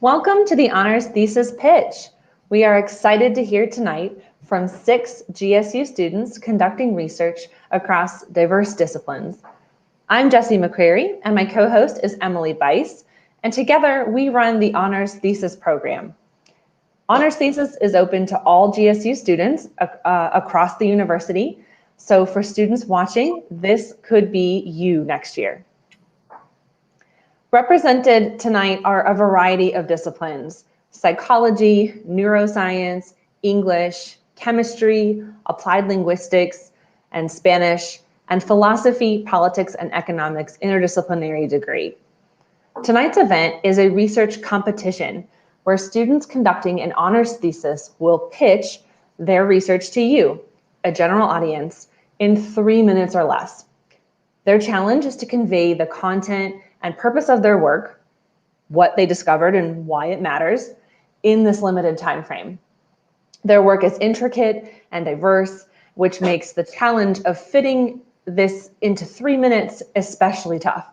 Welcome to the Honors Thesis Pitch. We are excited to hear tonight from 6 GSU students conducting research across diverse disciplines. I'm Jessie McCreary, and my co-host is Emily Bice, and together we run the Honors Thesis program. Honors Thesis is open to all GSU students across the university, so for students watching, this could be you next year. Represented tonight are a variety of disciplines: psychology, neuroscience, English, chemistry, applied linguistics, and Spanish, and philosophy, politics, and economics interdisciplinary degree. Tonight's event is a research competition where students conducting an honors thesis will pitch their research to you, a general audience, in 3 minutes or less. Their challenge is to convey the content and purpose of their work, what they discovered and why it matters, in this limited time frame. Their work is intricate and diverse, which makes the challenge of fitting this into 3 minutes especially tough.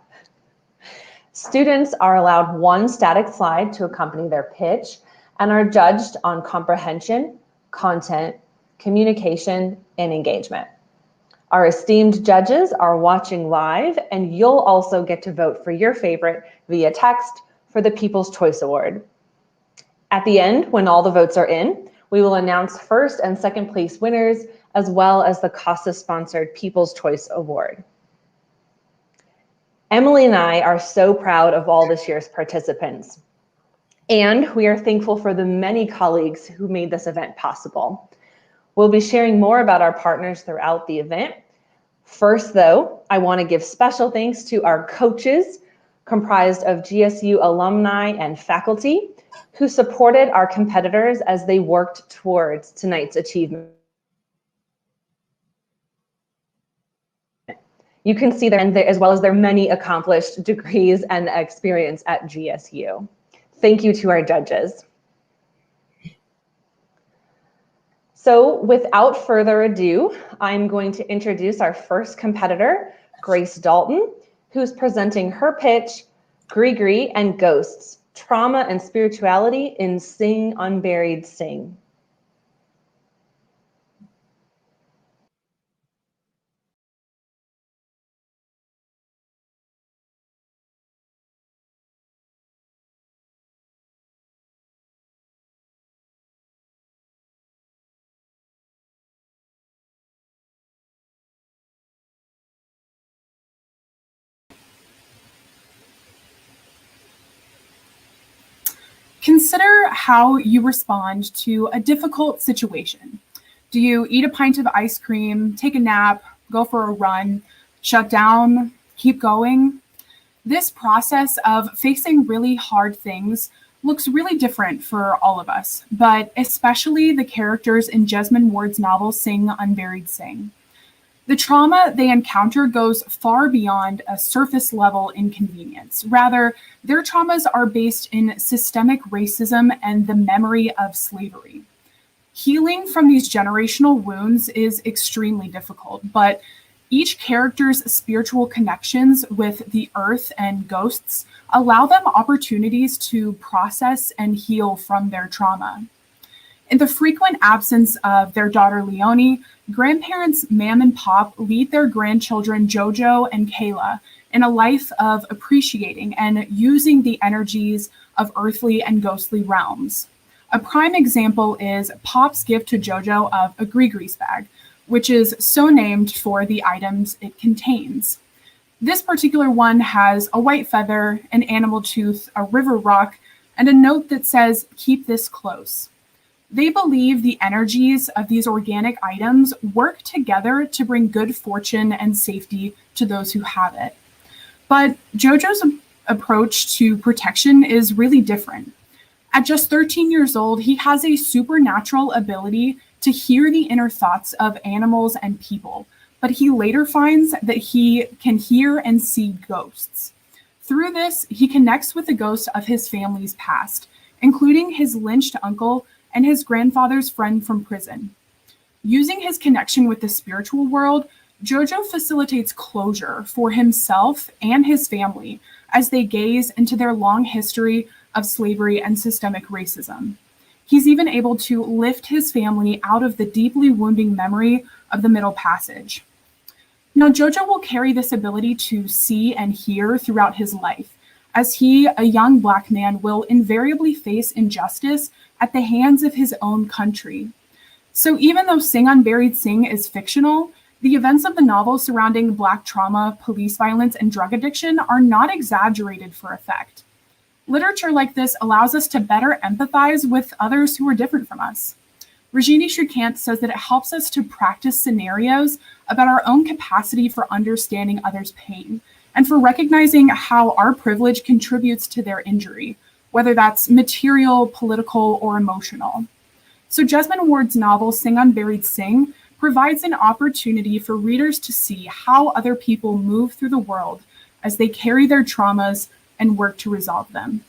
Students are allowed 1 static slide to accompany their pitch and are judged on comprehension, content, communication, and engagement. Our esteemed judges are watching live, and you'll also get to vote for your favorite via text for the People's Choice Award. At the end, when all the votes are in, we will announce first and second place winners, as well as the CASA-sponsored People's Choice Award. Emily and I are so proud of all this year's participants, and we are thankful for the many colleagues who made this event possible. We'll be sharing more about our partners throughout the event. First, though, I want to give special thanks to our coaches, comprised of GSU alumni and faculty, who supported our competitors as they worked towards tonight's achievement. You can see them, as well as their many accomplished degrees and experience at GSU. Thank you to our judges. So without further ado, I'm going to introduce our first competitor, Grace Dalton, who's presenting her pitch, Gris-Gris and Ghosts, Trauma and Spirituality in Sing Unburied Sing. Consider how you respond to a difficult situation. Do you eat a pint of ice cream, take a nap, go for a run, shut down, keep going? This process of facing really hard things looks really different for all of us, but especially the characters in Jesmyn Ward's novel Sing Unburied Sing. The trauma they encounter goes far beyond a surface level inconvenience. Rather, their traumas are based in systemic racism and the memory of slavery. Healing from these generational wounds is extremely difficult, but each character's spiritual connections with the earth and ghosts allow them opportunities to process and heal from their trauma. In the frequent absence of their daughter Leonie, grandparents Mam and Pop lead their grandchildren Jojo and Kayla in a life of appreciating and using the energies of earthly and ghostly realms. A prime example is Pop's gift to Jojo of a Gris-Gris bag, which is so named for the items it contains. This particular one has a white feather, an animal tooth, a river rock, and a note that says, "Keep this close." They believe the energies of these organic items work together to bring good fortune and safety to those who have it. But Jojo's approach to protection is really different. At just 13 years old, he has a supernatural ability to hear the inner thoughts of animals and people, but he later finds that he can hear and see ghosts. Through this, he connects with the ghosts of his family's past, including his lynched uncle and his grandfather's friend from prison. Using his connection with the spiritual world, Jojo facilitates closure for himself and his family as they gaze into their long history of slavery and systemic racism. He's even able to lift his family out of the deeply wounding memory of the Middle Passage. Now, Jojo will carry this ability to see and hear throughout his life, as he, a young Black man, will invariably face injustice at the hands of his own country. So even though Sing Unburied Sing is fictional, the events of the novel surrounding Black trauma, police violence, and drug addiction are not exaggerated for effect. Literature like this allows us to better empathize with others who are different from us. Rajini Shrikant says that it helps us to practice scenarios about our own capacity for understanding others' pain and for recognizing how our privilege contributes to their injury, whether that's material, political, or emotional. So Jesmyn Ward's novel, Sing Unburied Sing, provides an opportunity for readers to see how other people move through the world as they carry their traumas and work to resolve them.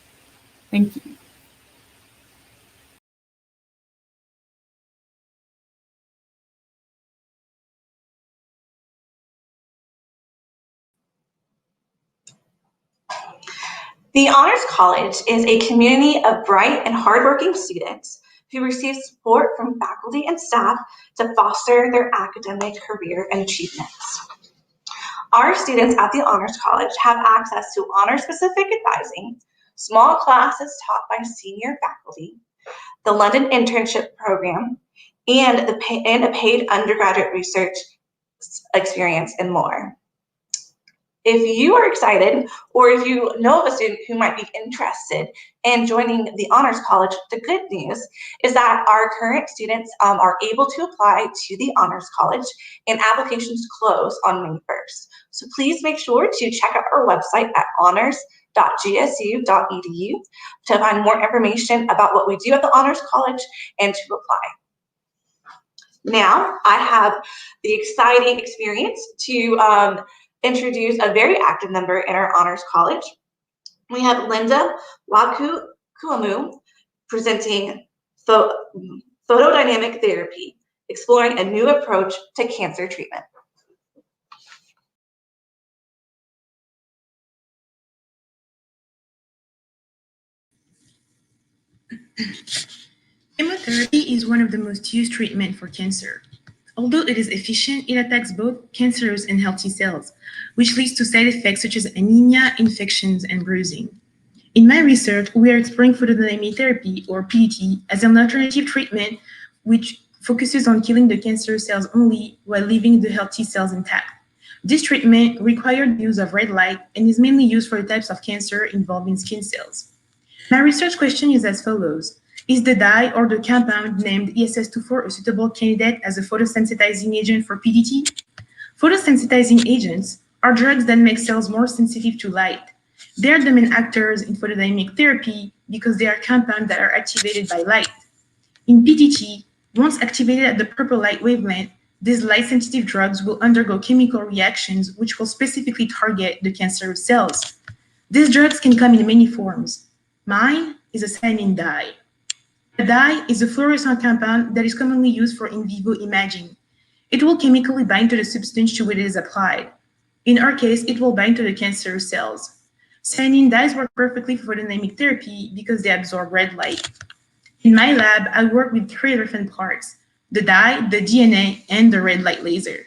Thank you. The Honors College is a community of bright and hardworking students who receive support from faculty and staff to foster their academic career and achievements. Our students at the Honors College have access to honor-specific advising, small classes taught by senior faculty, the London internship program, and a paid undergraduate research experience, and more. If you are excited, or if you know of a student who might be interested in joining the Honors College, the good news is that our current students are able to apply to the Honors College, and applications close on May 1st. So please make sure to check out our website at honors.gsu.edu to find more information about what we do at the Honors College and to apply. Now, I have the exciting experience to introduce a very active member in our Honors College. We have Lynda, Waku, Kouomou, presenting photodynamic therapy, exploring a new approach to cancer treatment. Chemotherapy is one of the most used treatments for cancer. Although it is efficient, it attacks both cancerous and healthy cells, which leads to side effects such as anemia, infections, and bruising. In my research, we are exploring photodynamic therapy, or PDT, as an alternative treatment which focuses on killing the cancer cells only while leaving the healthy cells intact. This treatment requires the use of red light and is mainly used for the types of cancer involving skin cells. My research question is as follows. Is the dye or the compound named ESS24 a suitable candidate as a photosensitizing agent for PDT? Photosensitizing agents are drugs that make cells more sensitive to light. They are the main actors in photodynamic therapy because they are compounds that are activated by light. In PDT, once activated at the purple light wavelength, these light-sensitive drugs will undergo chemical reactions which will specifically target the cancerous cells. These drugs can come in many forms. Mine is a cyanine dye. A dye is a fluorescent compound that is commonly used for in vivo imaging. It will chemically bind to the substance to which it is applied. In our case, it will bind to the cancerous cells. Cyanine dyes work perfectly for photodynamic therapy because they absorb red light. In my lab, I work with 3 different parts: the dye, the DNA, and the red light laser.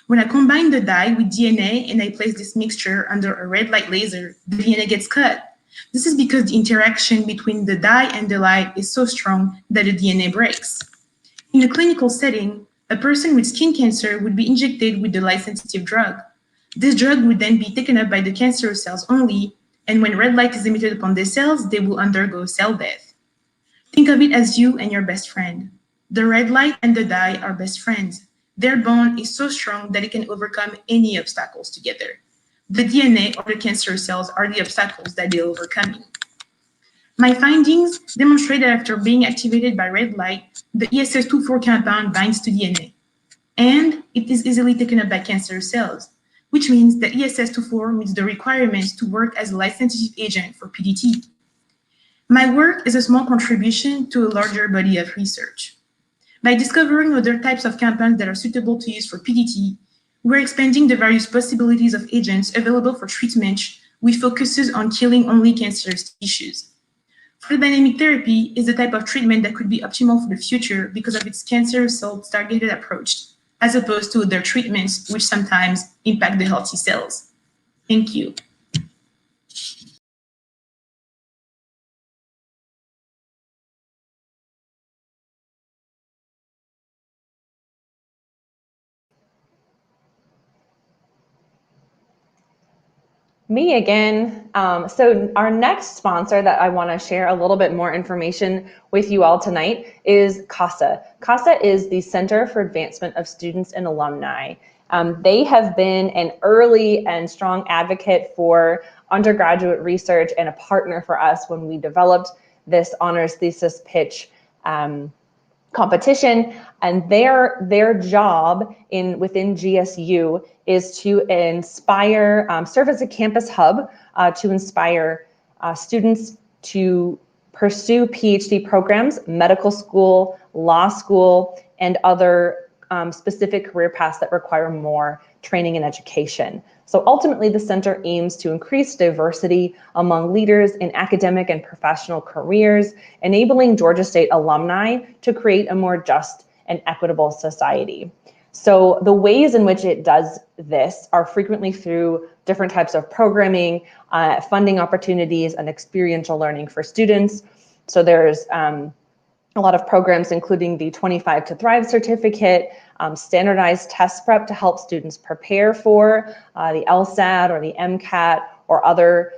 When I combine the dye with DNA and I place this mixture under a red light laser, the DNA gets cut. This is because the interaction between the dye and the light is so strong that the DNA breaks. In a clinical setting, a person with skin cancer would be injected with the light-sensitive drug. This drug would then be taken up by the cancerous cells only, and when red light is emitted upon the cells, they will undergo cell death. Think of it as you and your best friend. The red light and the dye are best friends. Their bond is so strong that it can overcome any obstacles together. The DNA or the cancer cells are the obstacles that they're overcoming. My findings demonstrate that after being activated by red light, the ESS24 compound binds to DNA, and it is easily taken up by cancer cells, which means that ESS24 meets the requirements to work as a light-sensitive agent for PDT. My work is a small contribution to a larger body of research. By discovering other types of compounds that are suitable to use for PDT, we're expanding the various possibilities of agents available for treatment with focuses on killing only cancerous tissues. Photodynamic therapy is the type of treatment that could be optimal for the future because of its cancer cells targeted approach, as opposed to other treatments which sometimes impact the healthy cells. Thank you. Me again. So our next sponsor that I want to share a little bit more information with you all tonight is CASA. CASA is the Center for Advancement of Students and Alumni. They have been an early and strong advocate for undergraduate research and a partner for us when we developed this Honors Thesis Pitch competition, and their job within GSU is to inspire, serve as a campus hub to inspire students to pursue PhD programs, medical school, law school, and other specific career paths that require more training and education. So ultimately, the center aims to increase diversity among leaders in academic and professional careers, enabling Georgia State alumni to create a more just and equitable society. So the ways in which it does this are frequently through different types of programming, funding opportunities, and experiential learning for students. So there's a lot of programs, including the 25 to Thrive certificate, standardized test prep to help students prepare for the LSAT or the MCAT or other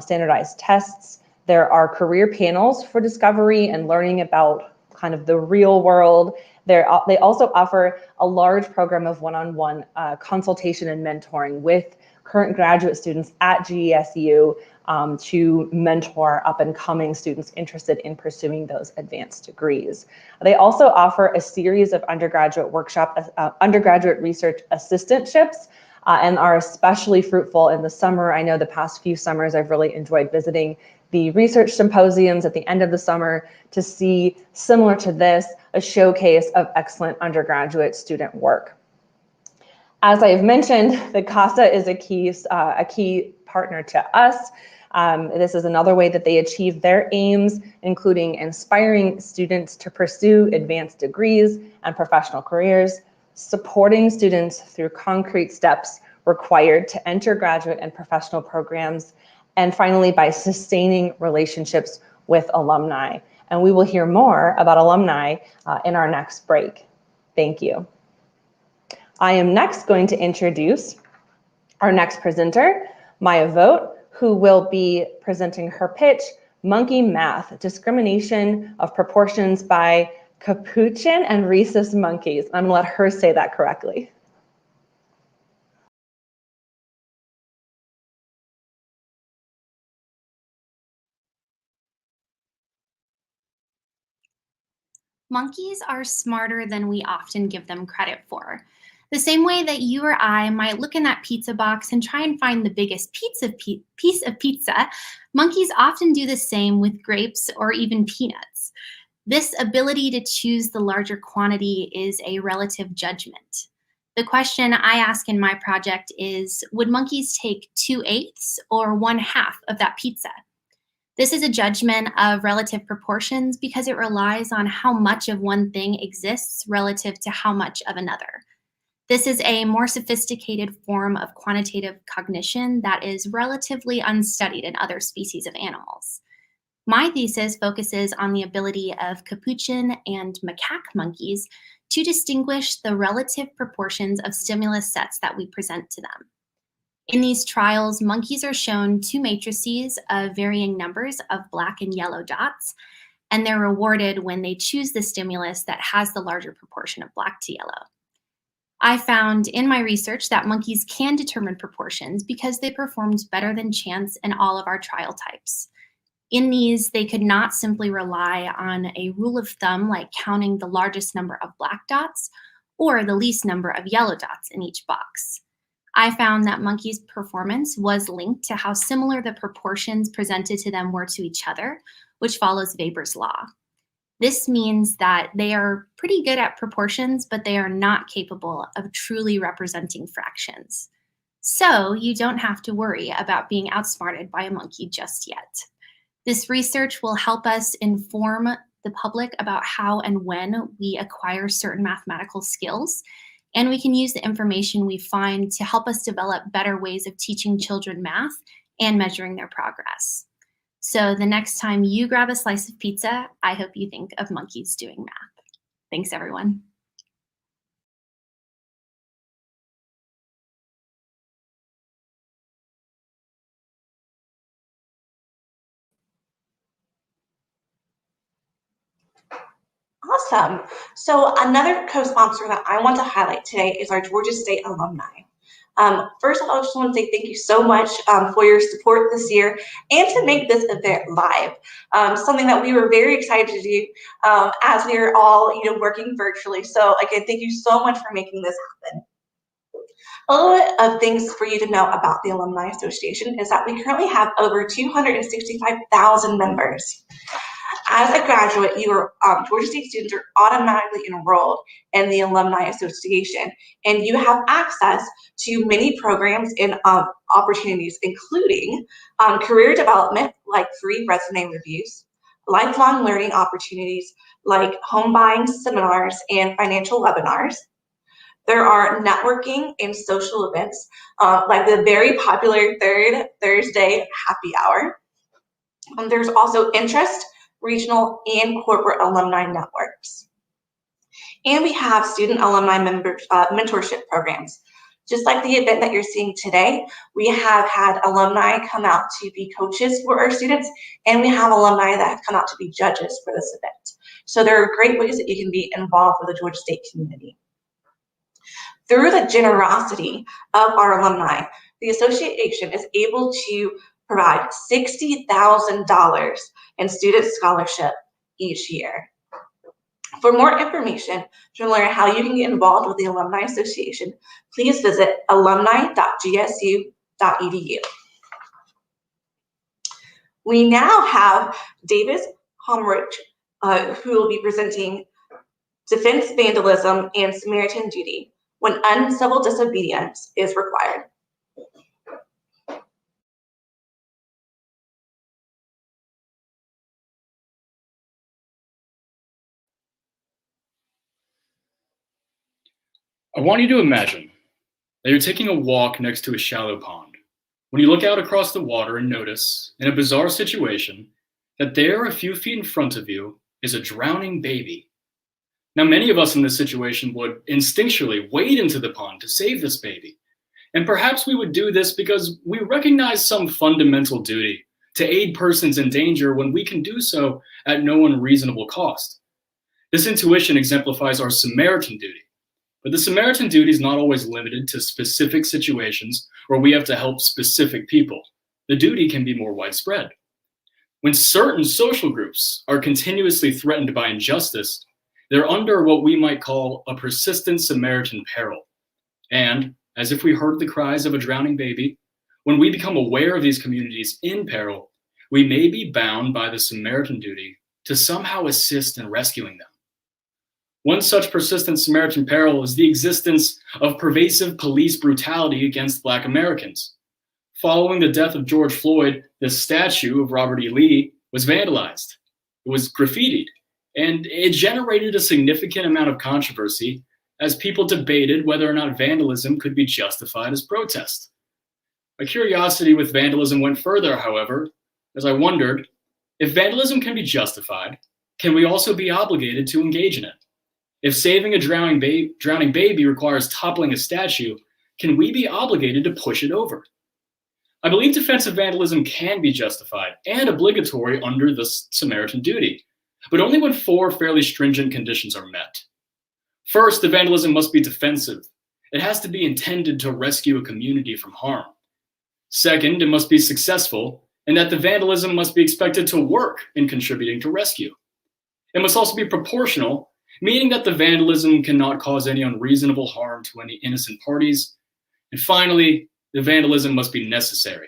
standardized tests. There are career panels for discovery and learning about kind of the real world. They also offer a large program of one-on-one consultation and mentoring with current graduate students at GSU to mentor up-and-coming students interested in pursuing those advanced degrees. They also offer a series of undergraduate research assistantships and are especially fruitful in the summer. I know the past few summers I've really enjoyed visiting the research symposiums at the end of the summer to see, similar to this, a showcase of excellent undergraduate student work. As I have mentioned, the CASA is a key partner to us. This is another way that they achieve their aims, including inspiring students to pursue advanced degrees and professional careers, supporting students through concrete steps required to enter graduate and professional programs, and finally, by sustaining relationships with alumni. And we will hear more about alumni in our next break. Thank you. I am next going to introduce our next presenter, Myah Vogt, who will be presenting her pitch, Monkey Math, Discrimination of Proportions by Capuchin and Rhesus Monkeys. I'm gonna let her say that correctly. Monkeys are smarter than we often give them credit for. The same way that you or I might look in that pizza box and try and find the biggest piece of pizza, monkeys often do the same with grapes or even peanuts. This ability to choose the larger quantity is a relative judgment. The question I ask in my project is, would monkeys take 2/8 or 1/2 of that pizza? This is a judgment of relative proportions because it relies on how much of one thing exists relative to how much of another. This is a more sophisticated form of quantitative cognition that is relatively unstudied in other species of animals. My thesis focuses on the ability of capuchin and macaque monkeys to distinguish the relative proportions of stimulus sets that we present to them. In these trials, monkeys are shown two matrices of varying numbers of black and yellow dots, and they're rewarded when they choose the stimulus that has the larger proportion of black to yellow. I found in my research that monkeys can determine proportions because they performed better than chance in all of our trial types. In these, they could not simply rely on a rule of thumb like counting the largest number of black dots or the least number of yellow dots in each box. I found that monkeys' performance was linked to how similar the proportions presented to them were to each other, which follows Weber's law. This means that they are pretty good at proportions, but they are not capable of truly representing fractions. So you don't have to worry about being outsmarted by a monkey just yet. This research will help us inform the public about how and when we acquire certain mathematical skills, and we can use the information we find to help us develop better ways of teaching children math and measuring their progress. So the next time you grab a slice of pizza, I hope you think of monkeys doing math. Thanks, everyone. Awesome. So another co-sponsor that I want to highlight today is our Georgia State alumni. First of all, I just want to say thank you so much for your support this year and to make this event live. Something that we were very excited to do as we are all working virtually. So again, thank you so much for making this happen. A little bit of things for you to know about the Alumni Association is that we currently have over 265,000 members. As a graduate, Georgia State students are automatically enrolled in the Alumni Association, and you have access to many programs and opportunities, including career development, like free resume reviews, lifelong learning opportunities, like home buying seminars and financial webinars. There are networking and social events, like the very popular Third Thursday Happy Hour. There's also interest, regional, and corporate alumni networks. And we have student alumni mentorship programs. Just like the event that you're seeing today, we have had alumni come out to be coaches for our students, and we have alumni that have come out to be judges for this event. So there are great ways that you can be involved with the Georgia State community. Through the generosity of our alumni, the association is able to provide $60,000 in student scholarship each year. For more information to learn how you can get involved with the Alumni Association, please visit alumni.gsu.edu. We now have Homrich, who will be presenting Defense, Vandalism, and Samaritan Duty when Uncivil Disobedience is required. I want you to imagine that you're taking a walk next to a shallow pond. When you look out across the water and notice, in a bizarre situation, that there a few feet in front of you is a drowning baby. Now, many of us in this situation would instinctually wade into the pond to save this baby. And perhaps we would do this because we recognize some fundamental duty to aid persons in danger when we can do so at no unreasonable cost. This intuition exemplifies our Samaritan duty. But the Samaritan duty is not always limited to specific situations where we have to help specific people. The duty can be more widespread. When certain social groups are continuously threatened by injustice, they're under what we might call a persistent Samaritan peril. And, as if we heard the cries of a drowning baby, when we become aware of these communities in peril, we may be bound by the Samaritan duty to somehow assist in rescuing them. One such persistent Samaritan peril is the existence of pervasive police brutality against Black Americans. Following the death of George Floyd, the statue of Robert E. Lee was vandalized. It was graffitied, and it generated a significant amount of controversy as people debated whether or not vandalism could be justified as protest. My curiosity with vandalism went further, however, as I wondered, if vandalism can be justified, can we also be obligated to engage in it? If saving a drowning baby requires toppling a statue, can we be obligated to push it over? I believe defensive vandalism can be justified and obligatory under the Samaritan duty, but only when 4 fairly stringent conditions are met. First, the vandalism must be defensive. It has to be intended to rescue a community from harm. Second, it must be successful, and that the vandalism must be expected to work in contributing to rescue. It must also be proportional, meaning that the vandalism cannot cause any unreasonable harm to any innocent parties. And finally, the vandalism must be necessary.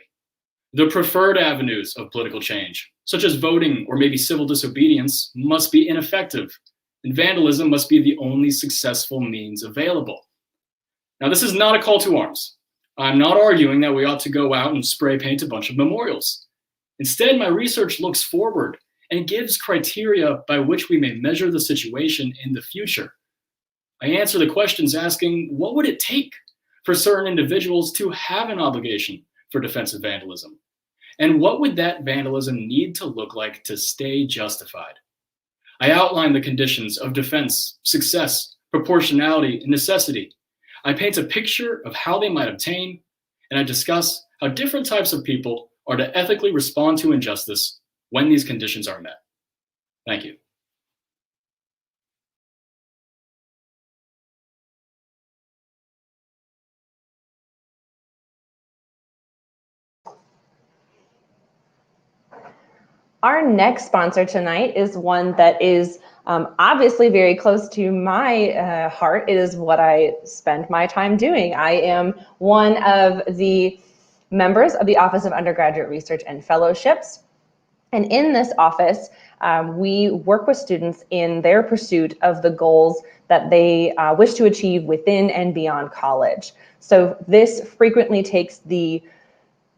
The preferred avenues of political change, such as voting or maybe civil disobedience, must be ineffective, and vandalism must be the only successful means available. Now, this is not a call to arms. I'm not arguing that we ought to go out and spray paint a bunch of memorials. Instead, my research looks forward and gives criteria by which we may measure the situation in the future. I answer the questions asking, what would it take for certain individuals to have an obligation for defensive vandalism? And what would that vandalism need to look like to stay justified? I outline the conditions of defense, success, proportionality, and necessity. I paint a picture of how they might obtain, and I discuss how different types of people are to ethically respond to injustice when these conditions are met. Thank you. Our next sponsor tonight is one that is obviously very close to my heart. It is what I spend my time doing. I am one of the members of the Office of Undergraduate Research and Fellowships. And in this office, we work with students in their pursuit of the goals that they wish to achieve within and beyond college. So this frequently takes the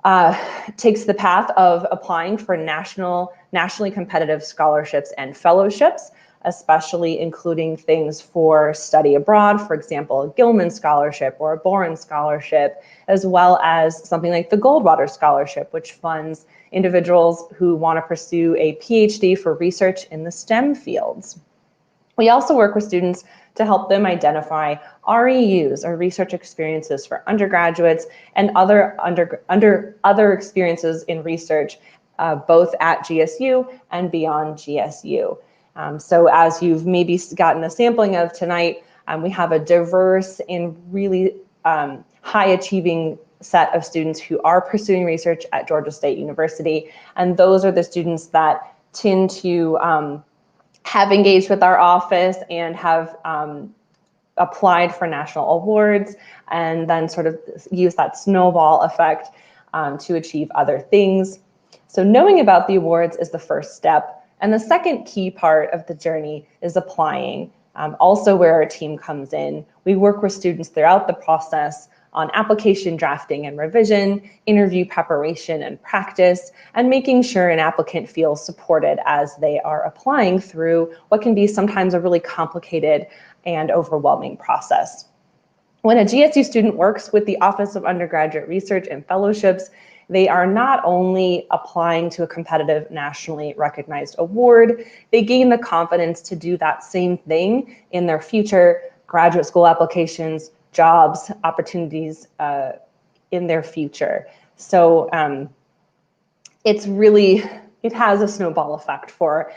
path of applying for nationally competitive scholarships and fellowships, especially including things for study abroad, for example, a Gilman Scholarship or a Boren Scholarship, as well as something like the Goldwater Scholarship, which funds individuals who want to pursue a PhD for research in the STEM fields. We also work with students to help them identify REUs, or research experiences for undergraduates, and other experiences in research, both at GSU and beyond GSU. So as you've maybe gotten a sampling of tonight, we have a diverse and really high achieving set of students who are pursuing research at Georgia State University. And those are the students that tend to have engaged with our office and have applied for national awards, and then sort of use that snowball effect to achieve other things. So knowing about the awards is the first step. And the second key part of the journey is applying, also where our team comes in. We work with students throughout the process on application drafting and revision, interview preparation and practice, and making sure an applicant feels supported as they are applying through what can be sometimes a really complicated and overwhelming process. When a GSU student works with the Office of Undergraduate Research and Fellowships, they are not only applying to a competitive nationally recognized award, they gain the confidence to do that same thing in their future graduate school applications, jobs, opportunities in their future. So it has a snowball effect for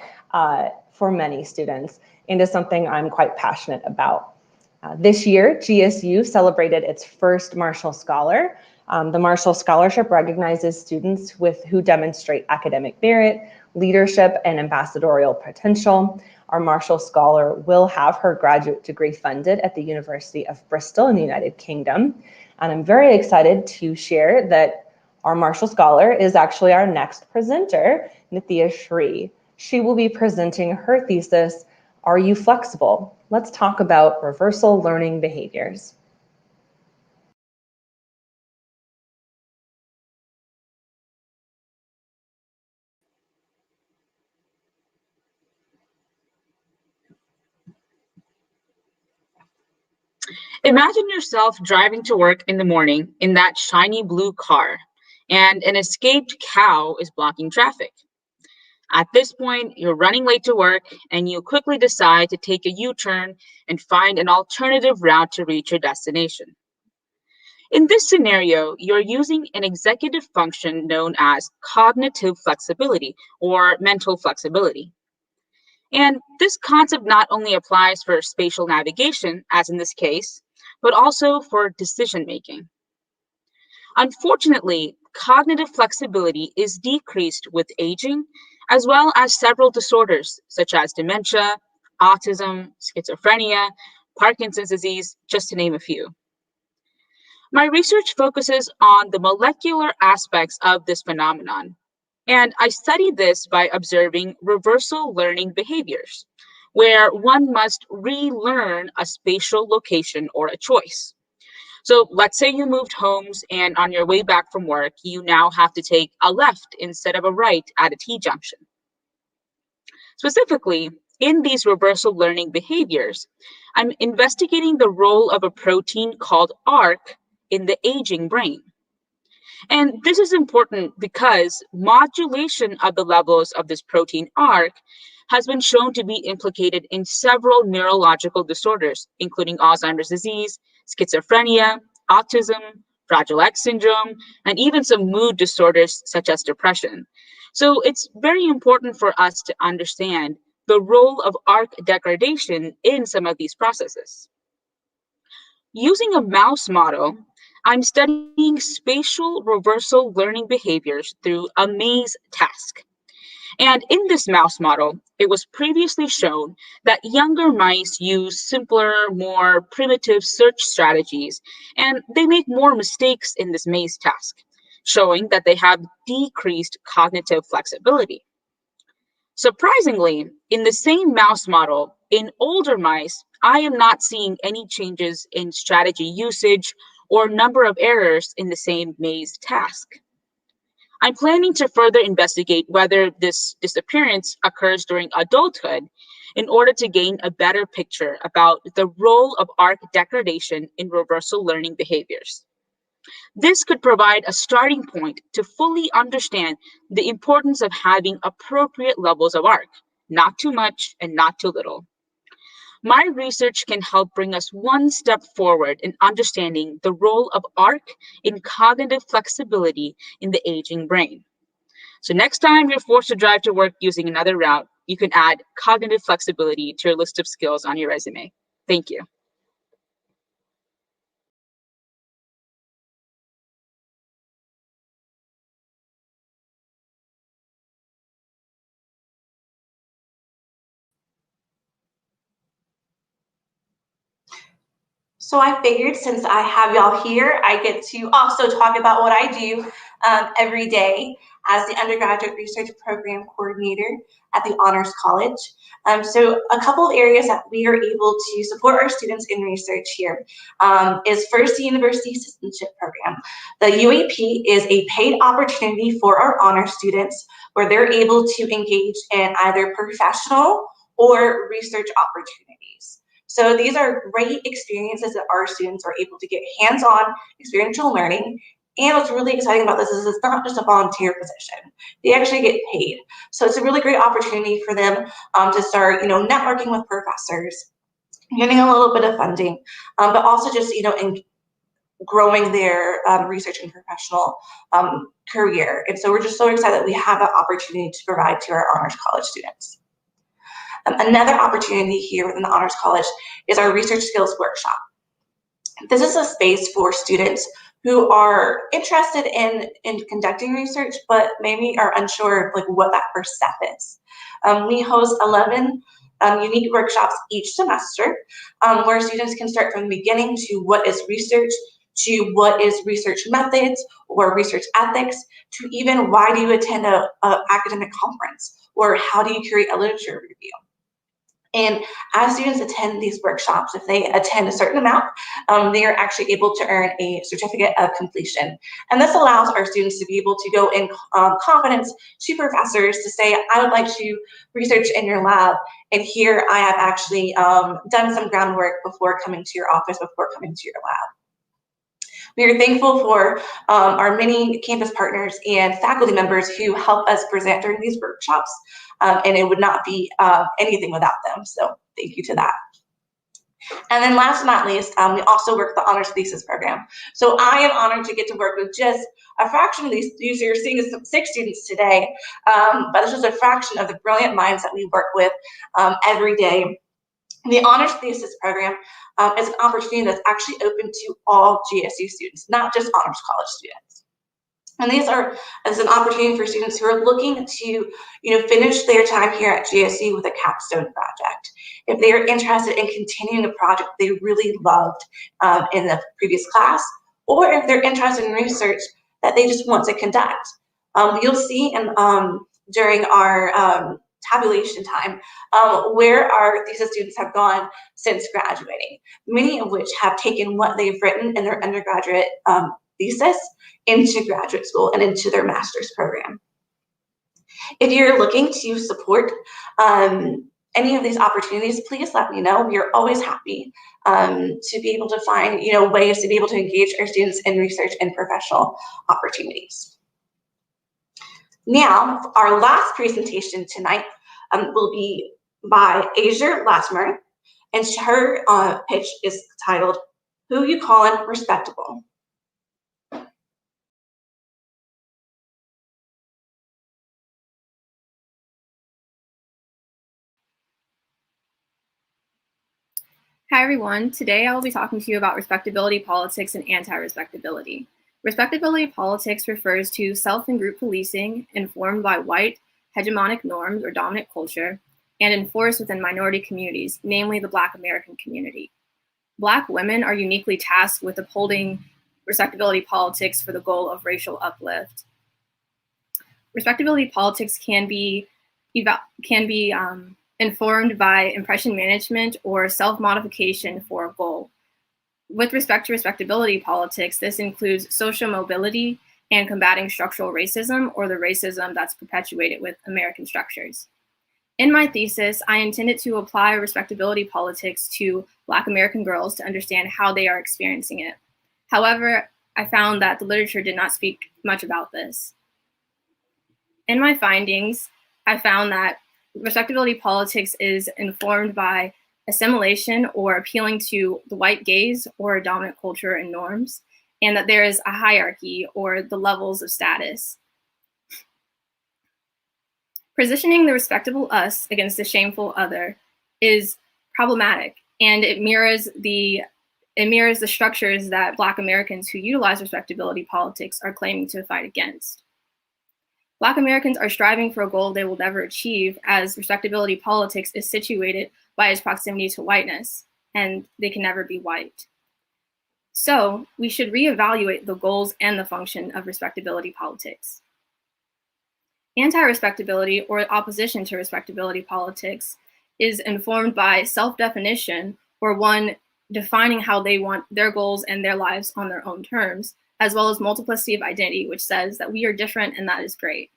many students, and is something I'm quite passionate about. This year, GSU celebrated its first Marshall Scholar. The Marshall Scholarship recognizes students who demonstrate academic merit, leadership, and ambassadorial potential. Our Marshall Scholar will have her graduate degree funded at the University of Bristol in the United Kingdom. And I'm very excited to share that our Marshall Scholar is actually our next presenter, Nitheyaa Shree. She will be presenting her thesis, Are You Flexible? Let's talk about reversal learning behaviors. Imagine yourself driving to work in the morning in that shiny blue car, and an escaped cow is blocking traffic. At this point, you're running late to work, and you quickly decide to take a U-turn and find an alternative route to reach your destination. In this scenario, you're using an executive function known as cognitive flexibility or mental flexibility. And this concept not only applies for spatial navigation, as in this case, but also for decision making. Unfortunately, cognitive flexibility is decreased with aging, as well as several disorders such as dementia, autism, schizophrenia, Parkinson's disease, just to name a few. My research focuses on the molecular aspects of this phenomenon, and I studied this by observing reversal learning behaviors, where one must relearn a spatial location or a choice. So let's say you moved homes and on your way back from work, you now have to take a left instead of a right at a T-junction. Specifically, in these reversal learning behaviors, I'm investigating the role of a protein called ARC in the aging brain. And this is important because modulation of the levels of this protein ARC has been shown to be implicated in several neurological disorders, including Alzheimer's disease, schizophrenia, autism, Fragile X syndrome, and even some mood disorders such as depression. So it's very important for us to understand the role of ARC degradation in some of these processes. Using a mouse model, I'm studying spatial reversal learning behaviors through a maze task. And in this mouse model, it was previously shown that younger mice use simpler, more primitive search strategies, and they make more mistakes in this maze task, showing that they have decreased cognitive flexibility. Surprisingly, in the same mouse model, in older mice, I am not seeing any changes in strategy usage or number of errors in the same maze task. I'm planning to further investigate whether this disappearance occurs during adulthood in order to gain a better picture about the role of ARC degradation in reversal learning behaviors. This could provide a starting point to fully understand the importance of having appropriate levels of ARC, not too much and not too little. My research can help bring us one step forward in understanding the role of ARC in cognitive flexibility in the aging brain. So next time you're forced to drive to work using another route, you can add cognitive flexibility to your list of skills on your resume. Thank you. So I figured since I have y'all here, I get to also talk about what I do every day as the undergraduate research program coordinator at the Honors College. So a couple of areas that we are able to support our students in research here is first the University Citizenship Program. The UAP is a paid opportunity for our honor students where they're able to engage in either professional or research opportunities. So these are great experiences that our students are able to get hands-on experiential learning. And what's really exciting about this is it's not just a volunteer position. They actually get paid. So it's a really great opportunity for them to start, networking with professors, getting a little bit of funding, but also just, in growing their research and professional career. And so we're just so excited that we have that opportunity to provide to our Honors College students. Another opportunity here within the Honors College is our Research Skills Workshop. This is a space for students who are interested in conducting research, but maybe are unsure of what that first step is. We host 11 unique workshops each semester where students can start from the beginning to what is research, to what is research methods or research ethics, to even why do you attend a academic conference, or how do you create a literature review. And as students attend these workshops, if they attend a certain amount, they are actually able to earn a certificate of completion. And this allows our students to be able to go in confidence to professors to say, I would like to research in your lab, and here I have actually done some groundwork before coming to your office, before coming to your lab. We are thankful for our many campus partners and faculty members who help us present during these workshops, and it would not be anything without them, so thank you to that. And then last but not least, we also work the Honors Thesis Program. So I am honored to get to work with just a fraction of these. You're seeing 6 students today, but this is a fraction of the brilliant minds that we work with every day. The Honors Thesis Program is an opportunity that's actually open to all GSU students, not just Honors College students. And these are as an opportunity for students who are looking to, finish their time here at GSU with a capstone project. If they are interested in continuing a project they really loved in the previous class, or if they're interested in research that they just want to conduct. You'll see during our tabulation time, where our thesis students have gone since graduating, many of which have taken what they've written in their undergraduate thesis into graduate school and into their master's program. If you're looking to support any of these opportunities, please let me know. We are always happy to be able to find ways to be able to engage our students in research and professional opportunities. Now, our last presentation tonight will be by Latimer, and her pitch is titled, "Who You Callin' Respectable?" Hi everyone, today I will be talking to you about respectability politics and anti-respectability. Respectability politics refers to self and group policing informed by white hegemonic norms or dominant culture and enforced within minority communities, namely the Black American community. Black women are uniquely tasked with upholding respectability politics for the goal of racial uplift. Respectability politics can be informed by impression management or self-modification for a goal. With respect to respectability politics, this includes social mobility and combating structural racism or the racism that's perpetuated with American structures. In my thesis, I intended to apply respectability politics to Black American girls to understand how they are experiencing it. However, I found that the literature did not speak much about this. In my findings, I found that respectability politics is informed by assimilation or appealing to the white gaze or dominant culture and norms, and that there is a hierarchy or the levels of status. Positioning the respectable us against the shameful other is problematic, and it mirrors the structures that Black Americans who utilize respectability politics are claiming to fight against. Black Americans are striving for a goal they will never achieve, as respectability politics is situated by its proximity to whiteness, and they can never be white. So we should reevaluate the goals and the function of respectability politics. Anti-respectability, or opposition to respectability politics, is informed by self-definition, or one defining how they want their goals and their lives on their own terms, as well as multiplicity of identity, which says that we are different and that is great.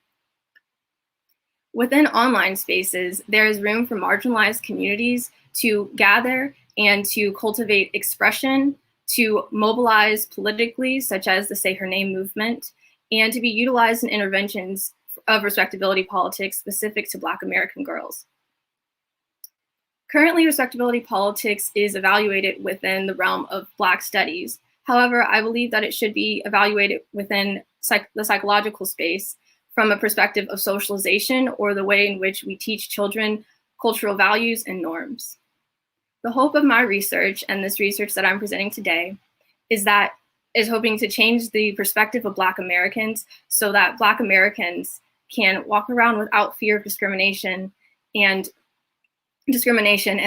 Within online spaces, there is room for marginalized communities to gather and to cultivate expression, to mobilize politically, such as the Say Her Name movement, and to be utilized in interventions of respectability politics specific to Black American girls. Currently, respectability politics is evaluated within the realm of Black studies. However, I believe that it should be evaluated within the psychological space from a perspective of socialization, or the way in which we teach children cultural values and norms. The hope of my research, and this research that I'm presenting today, is hoping to change the perspective of Black Americans so that Black Americans can walk around without fear of discrimination and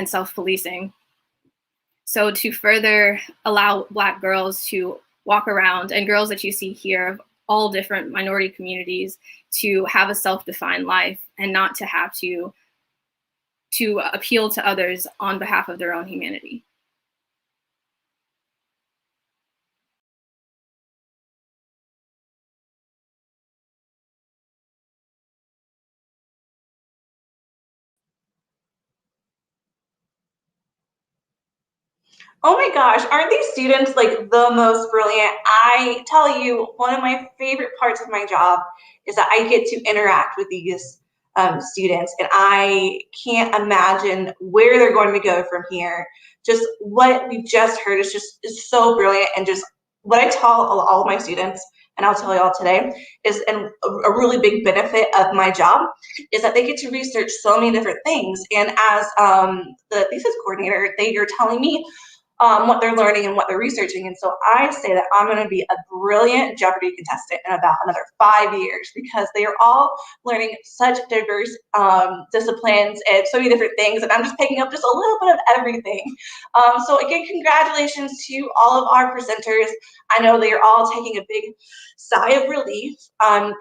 self-policing. So to further allow Black girls to walk around, and girls that you see here of all different minority communities, to have a self-defined life and not to have to appeal to others on behalf of their own humanity. Oh my gosh, aren't these students like the most brilliant? I tell you, one of my favorite parts of my job is that I get to interact with these students, and I can't imagine where they're going to go from here. Just what we've just heard is so brilliant, and just what I tell all of my students, and I'll tell y'all today, is a really big benefit of my job is that they get to research so many different things. And as the thesis coordinator, they are telling me what they're learning and what they're researching. And so I say that I'm going to be a brilliant Jeopardy contestant in about another 5 years, because they are all learning such diverse disciplines and so many different things, and I'm just picking up just a little bit of everything. So again, congratulations to all of our presenters. I know they are all taking a big sigh of relief.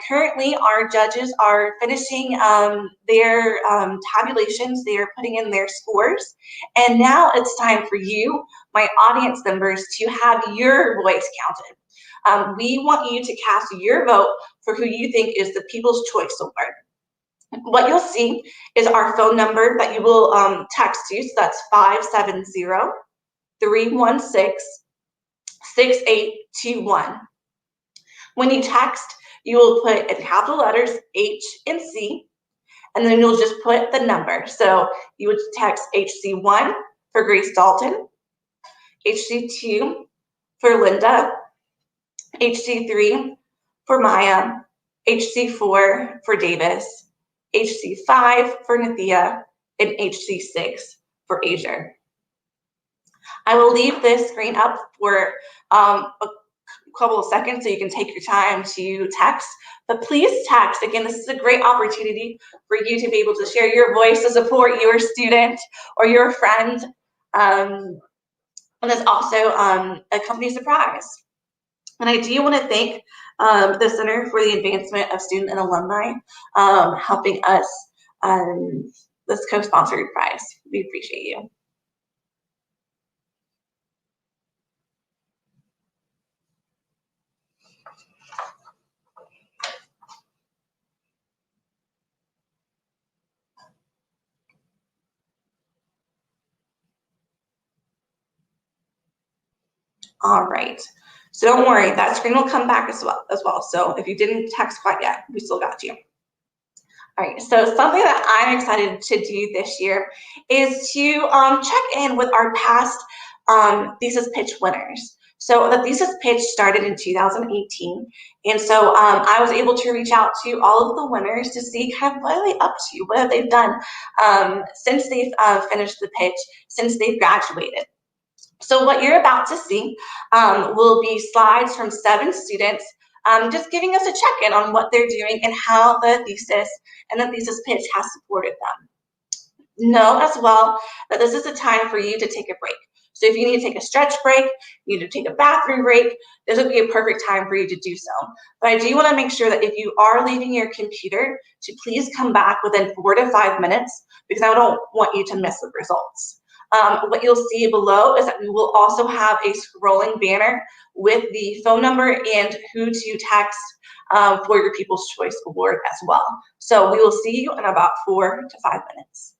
Currently, our judges are finishing their tabulations. They are putting in their scores. And now it's time for you, my audience members, to have your voice counted. We want you to cast your vote for who you think is the People's Choice Award. What you'll see is our phone number that you will text to. So that's 570-316-6821. When you text, you will put in capital letters H and C, and then you'll just put the number. So you would text HC1 for Grace Dalton, HC2 for Lynda, HC3 for Myah, HC4 for Davis, HC5 for Nitheyaa, and HC6 for Asia. I will leave this screen up for a couple of seconds so you can take your time to text, but please text. Again, this is a great opportunity for you to be able to share your voice to support your student or your friend. And there's also a company surprise. And I do want to thank the Center for the Advancement of Student and Alumni helping us this co-sponsored prize. We appreciate you. All right, so don't worry, that screen will come back as well. So if you didn't text quite yet, we still got you. All right, so something that I'm excited to do this year is to check in with our past thesis pitch winners. So the thesis pitch started in 2018, and so I was able to reach out to all of the winners to see kind of what are they up to, what have they done since they've finished the pitch, since they've graduated. So what you're about to see will be slides from 7 students just giving us a check-in on what they're doing and how the thesis and the thesis pitch has supported them. Know as well that this is a time for you to take a break. So if you need to take a stretch break, you need to take a bathroom break, this would be a perfect time for you to do so. But I do want to make sure that if you are leaving your computer, to please come back within 4 to 5 minutes, because I don't want you to miss the results. What you'll see below is that we will also have a scrolling banner with the phone number and who to text for your People's Choice Award as well. So we will see you in about 4 to 5 minutes.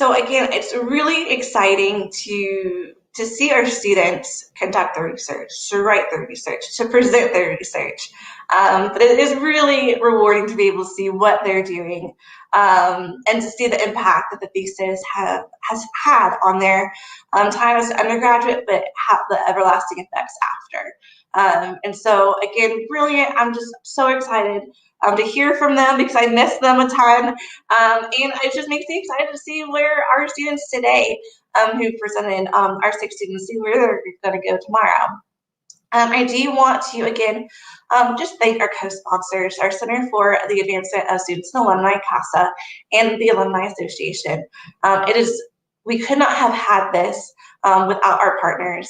So again, it's really exciting to see our students conduct their research, to write their research, to present their research. But it is really rewarding to be able to see what they're doing and to see the impact that the thesis has had on their time as an undergraduate, but have the everlasting effects after. And so again, brilliant. I'm just so excited to hear from them because I miss them a ton. And it just makes me excited to see where our students today who presented, our 6 students, see where they're going to go tomorrow. I do want to, again, just thank our co-sponsors, our Center for the Advancement of Students and Alumni, CASA, and the Alumni Association. We could not have had this without our partners.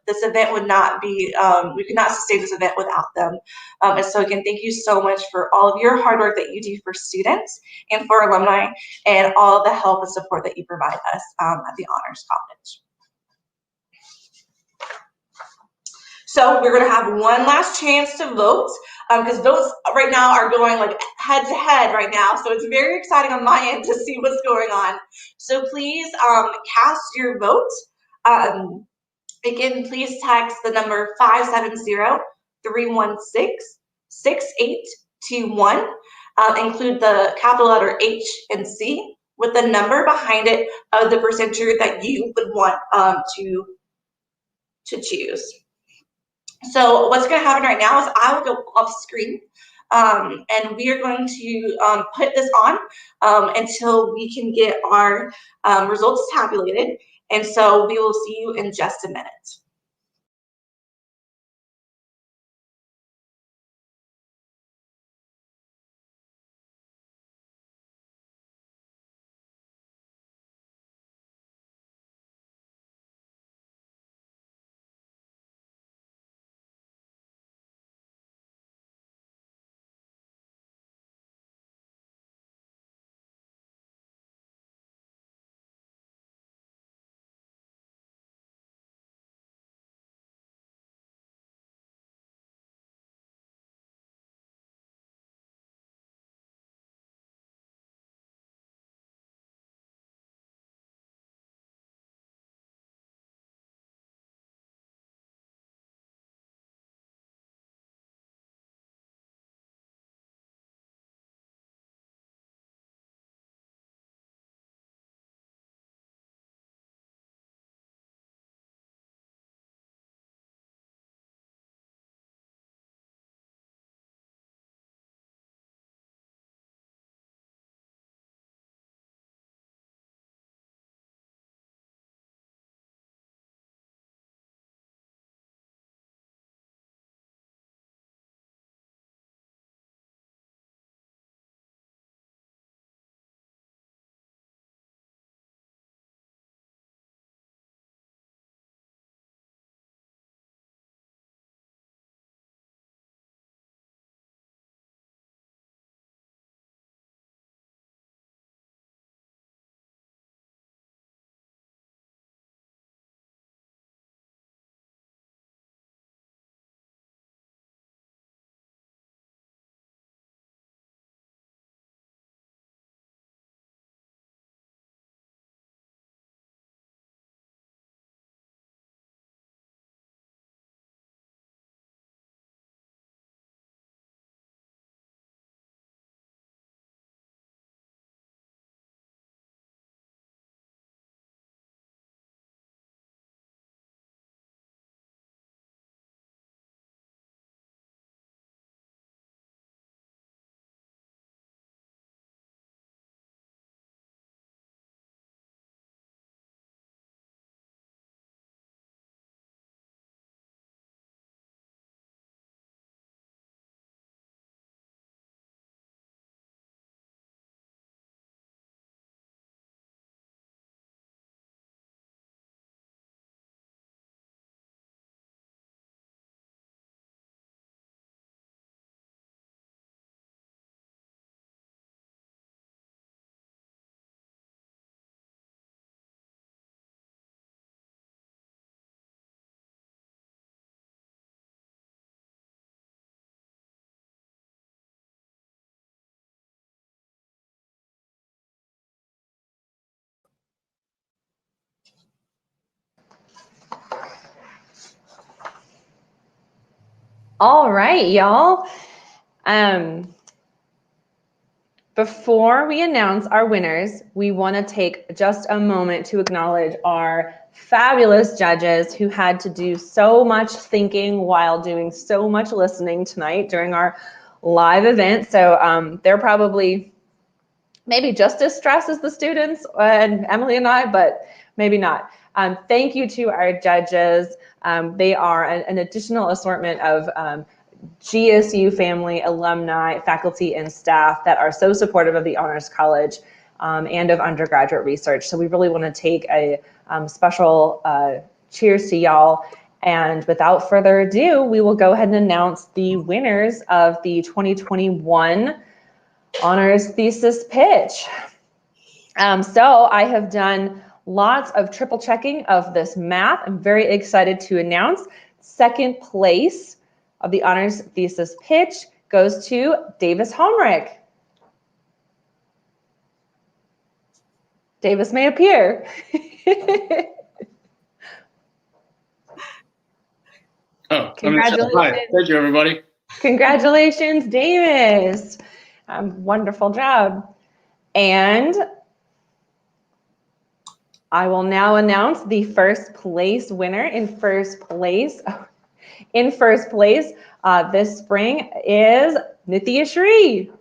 This event would not be, we could not sustain this event without them. And so again, thank you so much for all of your hard work that you do for students and for alumni and all the help and support that you provide us at the Honors College. So we're gonna have one last chance to vote because votes right now are going like head to head right now. So it's very exciting on my end to see what's going on. So please cast your vote. Again, please text the number 570-316-6821. Include the capital letter H and C with the number behind it of the presenter that you would want to choose. So what's going to happen right now is I will go off screen and we are going to put this on until we can get our results tabulated. And so we will see you in just a minute. All right, y'all. Before we announce our winners, we want to take just a moment to acknowledge our fabulous judges who had to do so much thinking while doing so much listening tonight during our live event. So they're probably maybe just as stressed as the students and Emily and I, but maybe not. Thank you to our judges. They are an additional assortment of GSU family, alumni, faculty, and staff that are so supportive of the Honors College and of undergraduate research. So we really want to take a special cheers to y'all. And without further ado, we will go ahead and announce the winners of the 2021 Honors Thesis Pitch. So I have done lots of triple checking of this math. I'm very excited to announce second place of the Honors Thesis Pitch goes to Davis Homrich. Davis may appear. Oh, congratulations. Hi. Thank you, everybody. Congratulations, Davis. Wonderful job. And I will now announce the first place winner. In first place this spring is Nitheyaa Shree.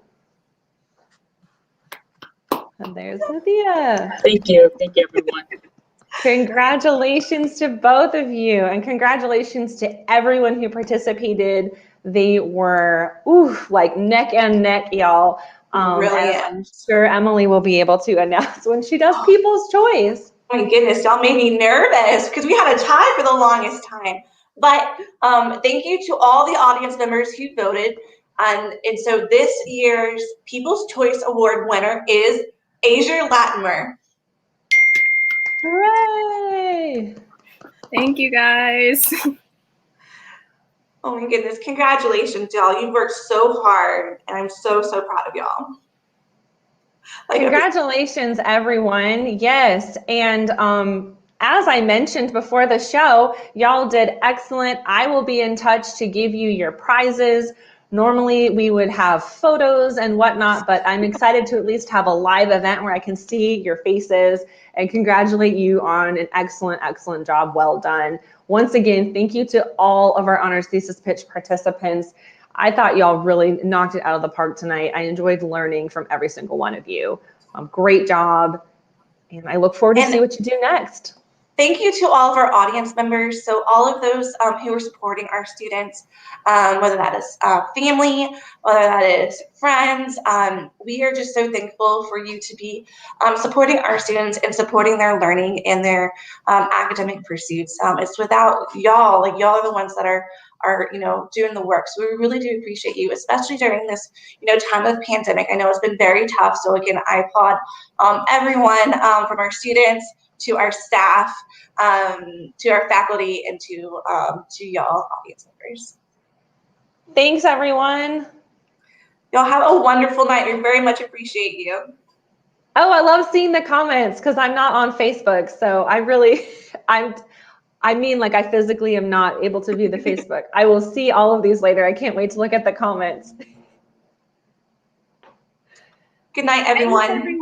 And there's Nitheyaa. Thank you, everyone. Congratulations to both of you, and congratulations to everyone who participated. They were like neck and neck, y'all. Brilliant. I'm sure Emily will be able to announce when she does People's Choice. Oh my goodness, y'all made me nervous because we had a tie for the longest time. But thank you to all the audience members who voted. And so this year's People's Choice Award winner is Asia Latimer. Hooray! Thank you, guys. Oh my goodness, congratulations, y'all. You've worked so hard, and I'm so, so proud of y'all. Congratulations, everyone. Yes, and as I mentioned before the show, y'all did excellent. I will be in touch to give you your prizes. Normally we would have photos and whatnot, but I'm excited to at least have a live event where I can see your faces and congratulate you on an excellent, excellent job. Well done. Once again, thank you to all of our Honors Thesis Pitch participants. I thought y'all really knocked it out of the park tonight. I enjoyed learning from every single one of you. Great job. And I look forward to see what you do next. Thank you to all of our audience members. So all of those who are supporting our students, whether that is family, whether that is friends, we are just so thankful for you to be supporting our students and supporting their learning and their academic pursuits. It's without y'all, like y'all are the ones that are doing the work. So we really do appreciate you, especially during this time of pandemic. I know it's been very tough. So again, I applaud everyone from our students to our staff, to our faculty, and to y'all audience members. Thanks, everyone. Y'all have a wonderful night. We very much appreciate you. Oh, I love seeing the comments because I'm not on Facebook. So I physically am not able to view the Facebook. I will see all of these later. I can't wait to look at the comments. Good night, everyone. Thanks, everyone.